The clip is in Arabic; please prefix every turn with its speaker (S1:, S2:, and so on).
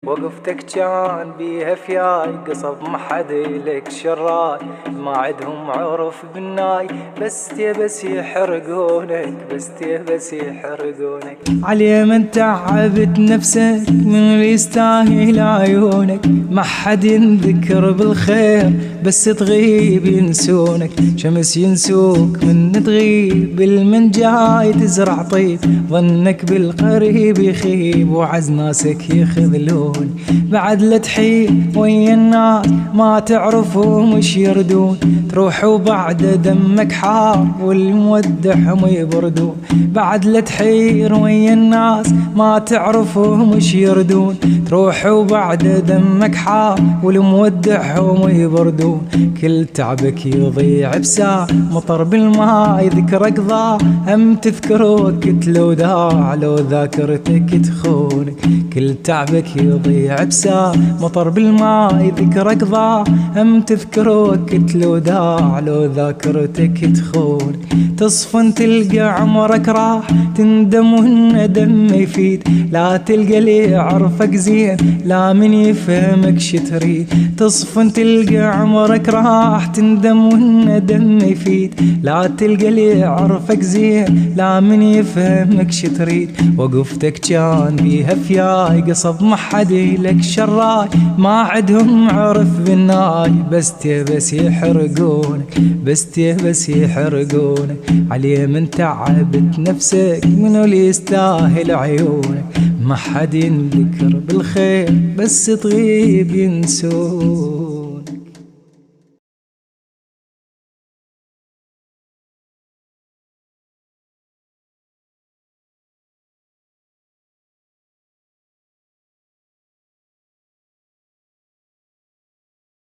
S1: وقفتك كان بيها فياي قصب ما حد لك شراي، ما عدهم عرف بالناي بس يحرقونك، بس يحرقونك. علي من تعبت نفسك من اللي يستاهل عيونك، ما حد ينذكر بالخير بس تغيب ينسونك. شمس ينسوك من تغيب، المن جاي تزرع طيب، ظنك بالقريب يخيب وعز ناسك يخذلون. بعد لا تحيل ويا الناس ما تعرفهم وش يردون، تروح وبعد دمك حار والمودعهم يبردون. بعد لا تحير ويا الناس ما تعرفهم وش يردون، تروح وبعد دمك حار والمودعهم يبردون. كل تعبك يضيع بساعة مطر بالماء ذكرك ضاع، هم تذكر وقت لو ضاع لو ذاكرتك تخونك. كل تعبك يضيع بساعة مطر بالماء ذكرك ضاع، هم تذكر وقت لو ضاع لو ذاكرتك تخونك. تصفن تلقى عمرك راح تندم والندم ما يفيد، لا تلقى لي يعرفك زين لا من يفهمك شي تريد. تصفن تلقى عمرك راح تندم والندم ما يفيد، لا تلقى لي يعرفك زين لا من يفهمك شي تريد. وقفتك كان بيها فياي قصب ما حد لك شراي، ما عدهم عرف بالناي بس يحرقونك، بس يحرقونك. علي من تعبت نفسك منو اللي يستاهل عيونك، ما حد ينذكر بالخير بس تغيب ينسون.